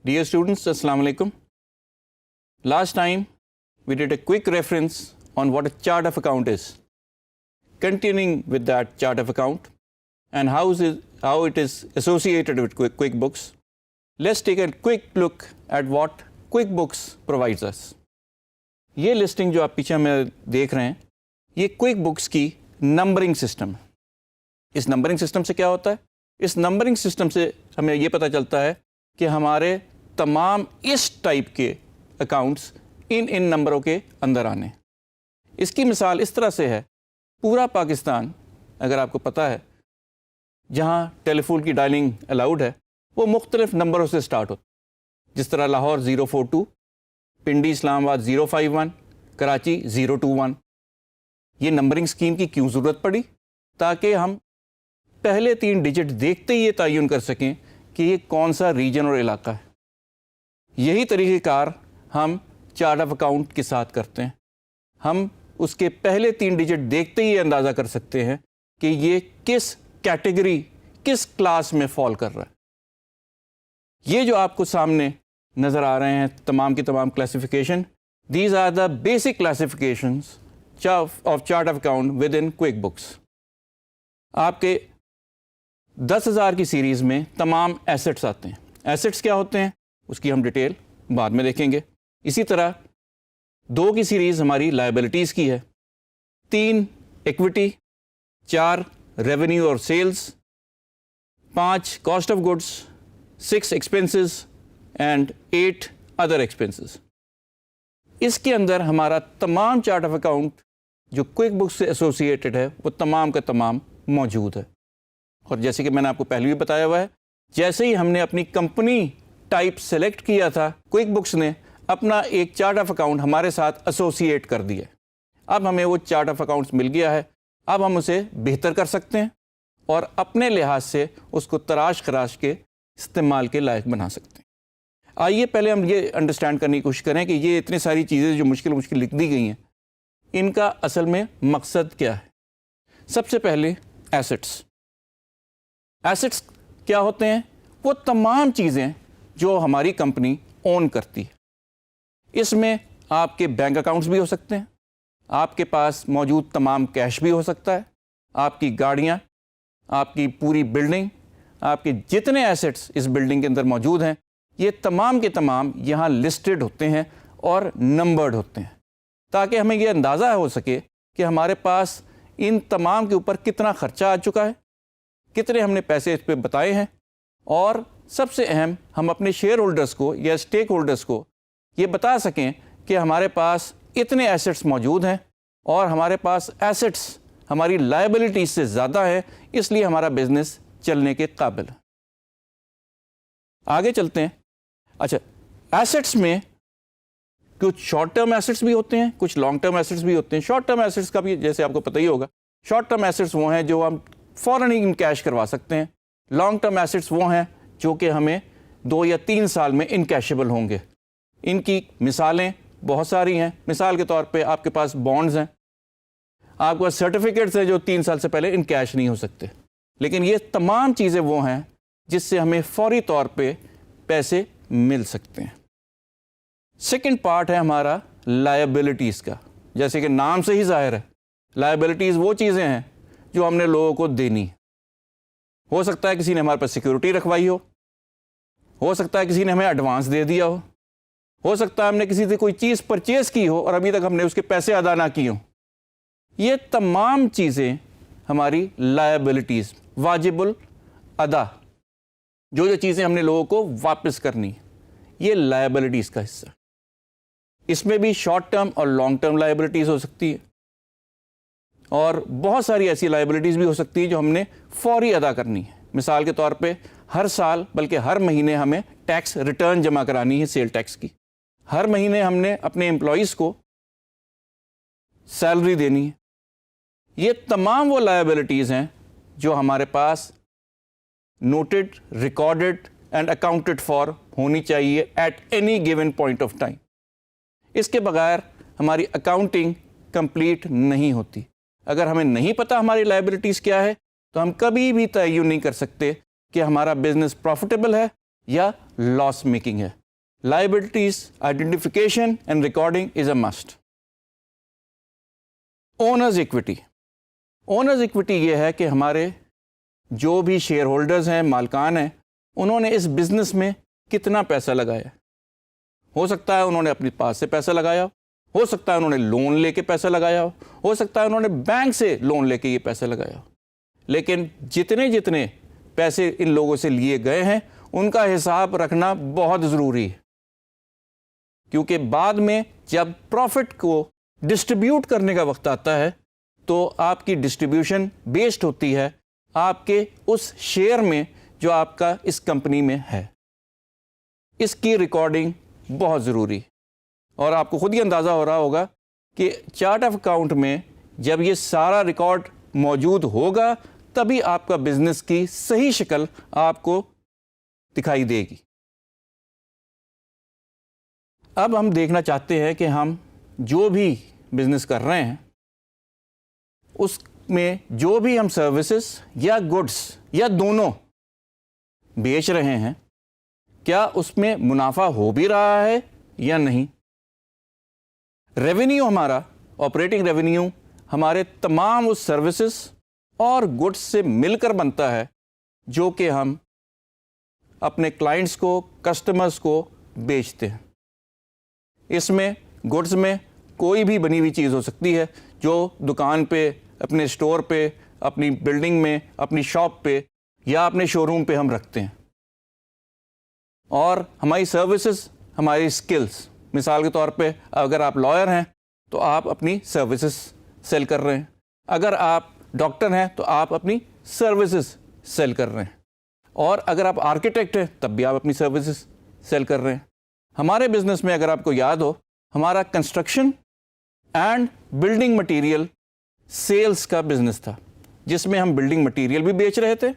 Dear students, Assalamu alaikum. Last time we did a quick reference on what a chart of account is. Continuing with that chart of account and how it is associated with QuickBooks, let's take a quick look at what QuickBooks provides us. یہ listing جو آپ پیچھے میں دیکھ رہے ہیں یہ quick books کی نمبرنگ سسٹم ہے. اس نمبرنگ سسٹم سے کیا ہوتا ہے؟ اس نمبرنگ سسٹم سے ہمیں یہ پتہ چلتا ہے کہ ہمارے تمام اس ٹائپ کے اکاؤنٹس ان نمبروں کے اندر آنے. اس کی مثال اس طرح سے ہے، پورا پاکستان اگر آپ کو پتہ ہے جہاں ٹیلی فون کی ڈائلنگ الاؤڈ ہے وہ مختلف نمبروں سے سٹارٹ ہوتا ہے، جس طرح لاہور 042، پنڈی اسلام آباد 051، کراچی 021. یہ نمبرنگ سکیم کی کیوں ضرورت پڑی؟ تاکہ ہم پہلے 3 ڈیجٹ دیکھتے ہی یہ تعین کر سکیں کہ یہ کون سا ریجن اور علاقہ ہے. یہی طریقہ کار ہم چارٹ آف اکاؤنٹ کے ساتھ کرتے ہیں. ہم اس کے پہلے 3 ڈیجٹ دیکھتے ہی یہ اندازہ کر سکتے ہیں کہ یہ کس کیٹیگری، کس کلاس میں فال کر رہا ہے. یہ جو آپ کو سامنے نظر آ رہے ہیں تمام کی تمام classification, these are the basic classifications of chart of account with in QuickBooks. آپ کے 10,000 کی سیریز میں تمام ایسٹس آتے ہیں. ایسٹس کیا ہوتے ہیں اس کی ہم ڈیٹیل بعد میں دیکھیں گے. اسی طرح 2 کی سیریز ہماری لائبلٹیز کی ہے، 3 ایکوٹی، 4 ریونیو اور sales, 5 cost of goods, 6 expenses and 8 other expenses. اس کے اندر ہمارا تمام چارٹ آف اکاؤنٹ جو کوئک بکس سے ایسوسیٹڈ ہے وہ تمام کا تمام موجود ہے. اور جیسے کہ میں نے آپ کو پہلے بھی بتایا ہوا ہے، جیسے ہی ہم نے اپنی کمپنی ٹائپ سلیکٹ کیا تھا، کوئک بکس نے اپنا ایک چارٹ آف اکاؤنٹ ہمارے ساتھ ایسوسیٹ کر دیا. اب ہمیں وہ چارٹ آف اکاؤنٹس مل گیا ہے، اب ہم اسے بہتر کر سکتے ہیں اور اپنے لحاظ سے اس کو تراش خراش کے استعمال کے لائق بنا سکتے ہیں. آئیے پہلے ہم یہ انڈرسٹینڈ کرنے کی کوشش کریں کہ یہ اتنی ساری چیزیں جو مشکل لکھ دی گئی ہیں ان کا اصل میں مقصد کیا ہے. سب سے پہلے ایسٹس. ایسٹس کیا ہوتے ہیں؟ وہ تمام چیزیں جو ہماری کمپنی اون کرتی ہے. اس میں آپ کے بینک اکاؤنٹس بھی ہو سکتے ہیں، آپ کے پاس موجود تمام کیش بھی ہو سکتا ہے، آپ کی گاڑیاں، آپ کی پوری بلڈنگ، آپ کے جتنے ایسٹس اس بلڈنگ کے اندر موجود ہیں یہ تمام کے تمام یہاں لسٹڈ ہوتے ہیں اور نمبرڈ ہوتے ہیں، تاکہ ہمیں یہ اندازہ ہو سکے کہ ہمارے پاس ان تمام کے اوپر کتنا خرچہ آ چکا ہے، کتنے ہم نے پیسے اس پہ بتائے ہیں، اور سب سے اہم ہم اپنے شیئر ہولڈرز کو یا اسٹیک ہولڈرز کو یہ بتا سکیں کہ ہمارے پاس اتنے ایسٹس موجود ہیں اور ہمارے پاس ایسٹس ہماری لائبلٹیز سے زیادہ ہے، اس لیے ہمارا بزنس چلنے کے قابل ہے. آگے چلتے ہیں. اچھا، ایسٹس میں کچھ شارٹ ٹرم ایسٹس بھی ہوتے ہیں، کچھ لانگ ٹرم ایسٹس بھی ہوتے ہیں. شارٹ ٹرم ایسٹس کا بھی جیسے آپ کو پتہ ہی ہوگا، شارٹ ٹرم ایسٹس وہ ہیں جو ہم فوراً ہی کیش کروا سکتے ہیں. لانگ ٹرم ایسٹس وہ ہیں جو کہ ہمیں 2 یا 3 سال میں انکیشیبل ہوں گے. ان کی مثالیں بہت ساری ہیں. مثال کے طور پہ آپ کے پاس بانڈز ہیں، آپ کے پاس سرٹیفکیٹس ہیں جو 3 سال سے پہلے انکیش نہیں ہو سکتے. لیکن یہ تمام چیزیں وہ ہیں جس سے ہمیں فوری طور پہ پیسے مل سکتے ہیں. سیکنڈ پارٹ ہے ہمارا لائبلٹیز کا. جیسے کہ نام سے ہی ظاہر ہے، لائبلٹیز وہ چیزیں ہیں جو ہم نے لوگوں کو دینی. ہو سکتا ہے کسی نے ہمارے پاس سیکورٹی رکھوائی ہو سکتا ہے کسی نے ہمیں ایڈوانس دے دیا ہو سکتا ہے ہم نے کسی سے کوئی چیز پرچیز کی ہو اور ابھی تک ہم نے اس کے پیسے ادا نہ کیے ہوں. یہ تمام چیزیں ہماری لائبلٹیز، واجب الادا، جو چیزیں ہم نے لوگوں کو واپس کرنی، یہ لائبلٹیز کا حصہ. اس میں بھی شارٹ ٹرم اور لانگ ٹرم لائبلٹیز ہو سکتی ہے، اور بہت ساری ایسی لائبلٹیز بھی ہو سکتی ہیں جو ہم نے فوری ادا کرنی ہے. مثال کے طور پہ ہر سال بلکہ ہر مہینے ہمیں ٹیکس ریٹرن جمع کرانی ہے، سیل ٹیکس کی. ہر مہینے ہم نے اپنے امپلائیز کو سیلری دینی ہے. یہ تمام وہ لائبلٹیز ہیں جو ہمارے پاس noted, recorded and accounted for ہونی چاہیے at any given point of time. اس کے بغیر ہماری اکاؤنٹنگ کمپلیٹ نہیں ہوتی. اگر ہمیں نہیں پتہ ہماری لائبلٹیز کیا ہے تو ہم کبھی بھی تعین نہیں کر سکتے کہ ہمارا بزنس پروفٹیبل ہے یا لاس میکنگ ہے. Liabilities identification and recording is a must. Owners equity. Owners equity یہ ہے کہ ہمارے جو بھی شیئر ہولڈرز ہیں، مالکان ہیں، انہوں نے اس بزنس میں کتنا پیسہ لگایا. ہو سکتا ہے انہوں نے اپنے پاس سے پیسہ لگایا ہو سکتا ہے انہوں نے لون لے کے پیسہ لگایا ہو سکتا ہے انہوں نے بینک سے لون لے کے یہ پیسہ لگایا. لیکن جتنے پیسے ان لوگوں سے لیے گئے ہیں ان کا حساب رکھنا بہت ضروری ہے، کیونکہ بعد میں جب پروفٹ کو ڈسٹریبیوٹ کرنے کا وقت آتا ہے تو آپ کی ڈسٹریبیوشن بیسڈ ہوتی ہے آپ کے اس شیئر میں جو آپ کا اس کمپنی میں ہے. اس کی ریکارڈنگ بہت ضروری ہے، اور آپ کو خود ہی اندازہ ہو رہا ہوگا کہ چارٹ آف اکاؤنٹ میں جب یہ سارا ریکارڈ موجود ہوگا تبھی آپ کا بزنس کی صحیح شکل آپ کو دکھائی دے گی. اب ہم دیکھنا چاہتے ہیں کہ ہم جو بھی بزنس کر رہے ہیں اس میں جو بھی ہم سروسز یا گڈس یا دونوں بیچ رہے ہیں کیا اس میں منافع ہو بھی رہا ہے یا نہیں. ریونیو ہمارا آپریٹنگ ریونیو ہمارے تمام اس سروسز اور گڈس سے مل کر بنتا ہے جو کہ ہم اپنے کلائنٹس کو، کسٹمرز کو بیچتے ہیں. اس میں گڈس میں کوئی بھی بنی ہوئی چیز ہو سکتی ہے جو دکان پہ، اپنے اسٹور پہ، اپنی بلڈنگ میں، اپنی شاپ پہ یا اپنے شو روم پہ ہم رکھتے ہیں. اور ہماری سروسز، ہماری اسکلس، مثال کے طور پہ اگر آپ لائر ہیں تو آپ اپنی سروسز سیل کر رہے ہیں، اگر آپ ڈاکٹر ہیں تو آپ اپنی سروسز سیل کر رہے ہیں، اور اگر آپ آرکیٹیکٹ ہیں تب بھی آپ اپنی سروسز سیل کر رہے ہیں. ہمارے بزنس میں اگر آپ کو یاد ہو ہمارا construction and building material sales کا بزنس تھا، جس میں ہم بلڈنگ مٹیریل بھی بیچ رہے تھے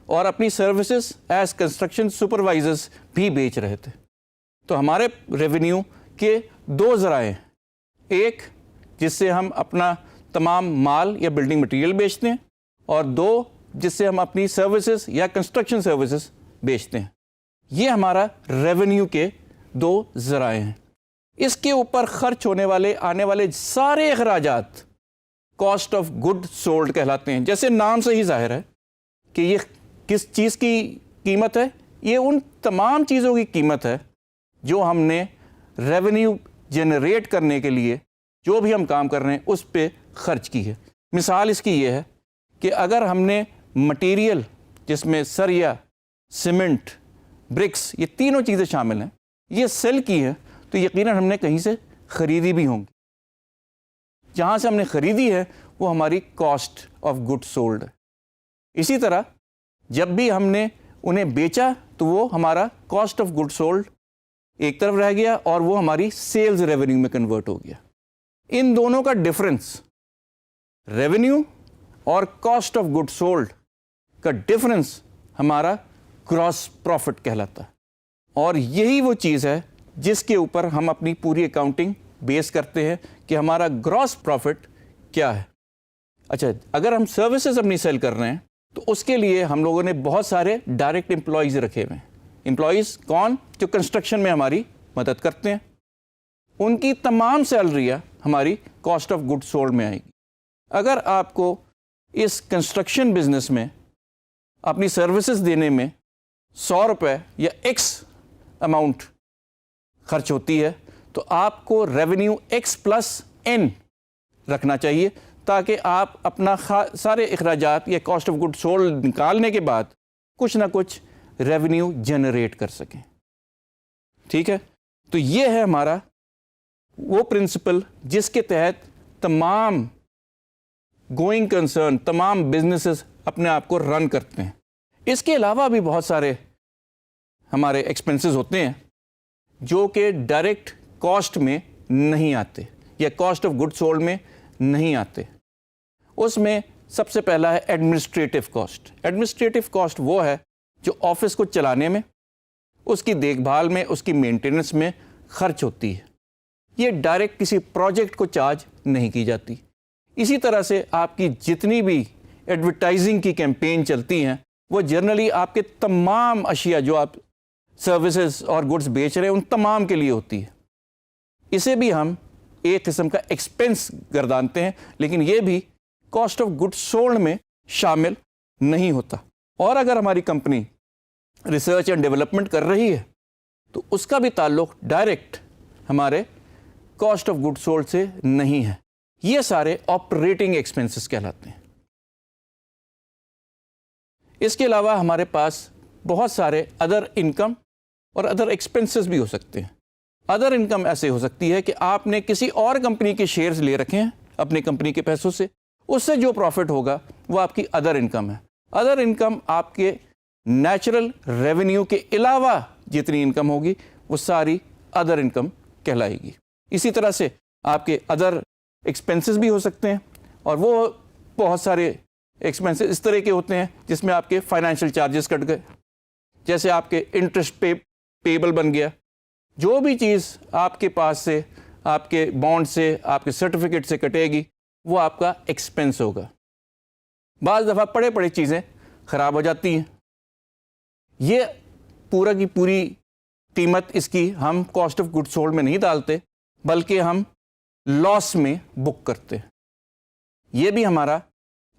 اور اپنی سروسز ایز کنسٹرکشن سپروائزرز بھی بیچ رہے تھے. تو ہمارے ریونیو کے دو ذرائع ہیں، ایک جس سے ہم اپنا تمام مال یا بلڈنگ مٹیریل بیچتے ہیں، اور دو جس سے ہم اپنی سروسز یا کنسٹرکشن سروسز بیچتے ہیں. یہ ہمارا ریونیو کے دو ذرائع ہیں. اس کے اوپر خرچ ہونے والے آنے والے سارے اخراجات کاسٹ آف گڈ سولڈ کہلاتے ہیں. جیسے نام سے ہی ظاہر ہے کہ یہ کس چیز کی قیمت ہے، یہ ان تمام چیزوں کی قیمت ہے جو ہم نے ریونیو جنریٹ کرنے کے لیے جو بھی ہم کام کر رہے ہیں اس پہ خرچ کی ہے. مثال اس کی یہ ہے کہ اگر ہم نے مٹیریل جس میں سریا، سیمنٹ، برکس، یہ تینوں چیزیں شامل ہیں، یہ سیل کی ہیں تو یقیناً ہم نے کہیں سے خریدی بھی ہوں گی. جہاں سے ہم نے خریدی ہے وہ ہماری کاسٹ آف گڈ سولڈ ہے. اسی طرح جب بھی ہم نے انہیں بیچا تو وہ ہمارا کاسٹ آف گڈ سولڈ ایک طرف رہ گیا اور وہ ہماری سیلز ریونیو میں کنورٹ ہو گیا. ان دونوں کا ڈفرنس، ریونیو اور کاسٹ آف گڈ سولڈ کا ڈفرنس، ہمارا گراس پروفٹ کہلاتا ہے. اور یہی وہ چیز ہے جس کے اوپر ہم اپنی پوری اکاؤنٹنگ بیس کرتے ہیں کہ ہمارا گراس پروفٹ کیا ہے. اچھا، اگر ہم سروسز اپنی سیل کر رہے ہیں تو اس کے لیے ہم لوگوں نے بہت سارے ڈائریکٹ امپلائیز رکھے ہوئے ہیں. امپلائیز کون؟ جو کنسٹرکشن میں ہماری مدد کرتے ہیں. ان کی تمام سیلریاں ہماری کاسٹ آف گڈ سولڈ میں آئے گی. اگر آپ کو اس کنسٹرکشن بزنس میں اپنی سروسز دینے میں 100 روپے یا ایکس اماؤنٹ خرچ ہوتی ہے تو آپ کو ریونیو ایکس پلس این رکھنا چاہیے تاکہ آپ اپنا سارے اخراجات یا کاسٹ آف گڈ سولڈ نکالنے کے بعد کچھ نہ کچھ ریونیو جنریٹ کر سکیں. ٹھیک ہے، تو یہ ہے ہمارا وہ پرنسپل جس کے تحت تمام گوئنگ کنسرن، تمام بزنسز اپنے آپ کو رن کرتے ہیں. اس کے علاوہ بھی بہت سارے ہمارے ایکسپنسز ہوتے ہیں جو کہ ڈائریکٹ کاسٹ میں نہیں آتے یا کاسٹ آف گڈ سولڈ میں نہیں آتے. اس میں سب سے پہلا ہے ایڈمنسٹریٹو کاسٹ. ایڈمنسٹریٹو کاسٹ وہ ہے جو آفس کو چلانے میں، اس کی دیکھ بھال میں، اس کی مینٹیننس میں خرچ ہوتی ہے. یہ ڈائریکٹ کسی پروجیکٹ کو چارج نہیں کی جاتی. اسی طرح سے آپ کی جتنی بھی ایڈورٹائزنگ کی کیمپین چلتی ہیں وہ جنرلی آپ کے تمام اشیاء جو آپ سروسز اور گڈس بیچ رہے ہیں ان تمام کے لیے ہوتی ہے. اسے بھی ہم ایک قسم کا ایکسپینس گردانتے ہیں, لیکن یہ بھی کاسٹ آف گڈ سولڈ میں شامل نہیں ہوتا. اور اگر ہماری کمپنی ریسرچ اینڈ ڈیولپمنٹ کر رہی ہے تو اس کا بھی تعلق ڈائریکٹ ہمارے کاسٹ آف گڈ سولڈ سے نہیں ہے. یہ سارے آپریٹنگ ایکسپینسز کہلاتے ہیں. اس کے علاوہ ہمارے پاس بہت سارے ادر انکم اور ادر ایکسپینسز بھی ہو سکتے ہیں. ادر انکم ایسے ہو سکتی ہے کہ آپ نے کسی اور کمپنی کے شیئرز لے رکھے ہیں اپنی کمپنی کے پیسوں سے, اس سے جو پروفٹ ہوگا وہ آپ کی ادر انکم ہے. ادر انکم آپ کے نیچرل ریونیو کے علاوہ جتنی انکم ہوگی وہ ساری ادر انکم کہلائے گی. اسی طرح سے آپ کے ادر ایکسپینسز بھی ہو سکتے ہیں, اور وہ بہت سارے ایکسپینسز اس طرح کے ہوتے ہیں جس میں آپ کے فائنینشیل چارجز کٹ گئے, جیسے آپ کے انٹرسٹ پیبل بن گیا. جو بھی چیز آپ کے پاس سے, آپ کے بانڈ سے, آپ کے سرٹیفکیٹ سے کٹے گی وہ آپ کا ایکسپینس ہوگا. بعض دفعہ پڑے چیزیں خراب ہو جاتی ہیں, یہ پورا کی پوری قیمت اس کی ہم کاسٹ آف گڈ سولڈ میں نہیں ڈالتے بلکہ ہم لاس میں بک کرتے ہیں. یہ بھی ہمارا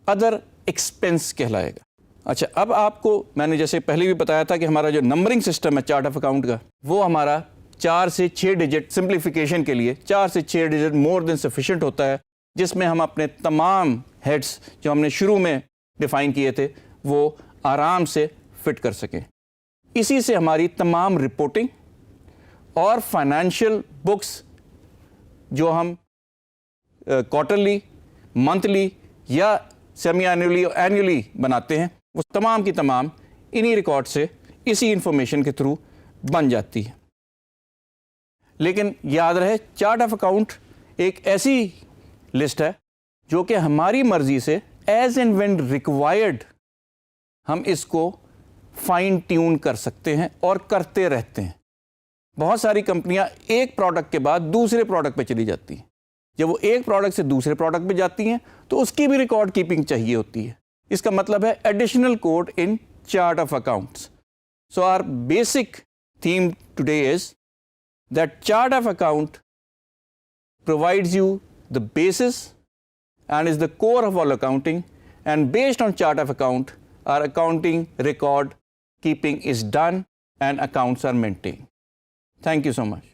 ادر ایکسپینس کہلائے گا. اچھا, اب آپ کو میں نے جیسے پہلے بھی بتایا تھا کہ ہمارا جو نمبرنگ سسٹم ہے چارٹ آف اکاؤنٹ کا, وہ ہمارا 4 سے 6 ڈیجٹ سمپلیفیکیشن کے لیے 4 سے 6 ڈیجٹ مور دین سفیشینٹ ہوتا ہے, جس میں ہم اپنے تمام ہیڈس جو ہم نے شروع میں ڈیفائن کیے تھے وہ آرام سے فٹ کر سکیں. اسی سے ہماری تمام رپورٹنگ اور فائنینشیل بکس جو ہم کوارٹرلی, منتھلی یا سیمی اینولی اور اینولی بناتے ہیں وہ تمام کی تمام انہی ریکارڈ سے اسی انفارمیشن کے تھرو بن جاتی ہے. لیکن یاد رہے چارٹ آف اکاؤنٹ ایک ایسی لسٹ ہے جو کہ ہماری مرضی سے ایز اینڈ وین ریکوائرڈ ہم اس کو فائن ٹیون کر سکتے ہیں اور کرتے رہتے ہیں. بہت ساری کمپنیاں ایک پروڈکٹ کے بعد دوسرے پروڈکٹ پہ چلی جاتی ہیں. جب وہ ایک پروڈکٹ سے دوسرے پروڈکٹ پہ جاتی ہیں تو اس کی بھی ریکارڈ کیپنگ چاہیے ہوتی ہے. اس کا مطلب ہے additional code in chart of accounts. So our basic theme today is that chart of account provides you the basis and is the core of all accounting, and based on chart of account our accounting record keeping is done and accounts are maintained. Thank you so much.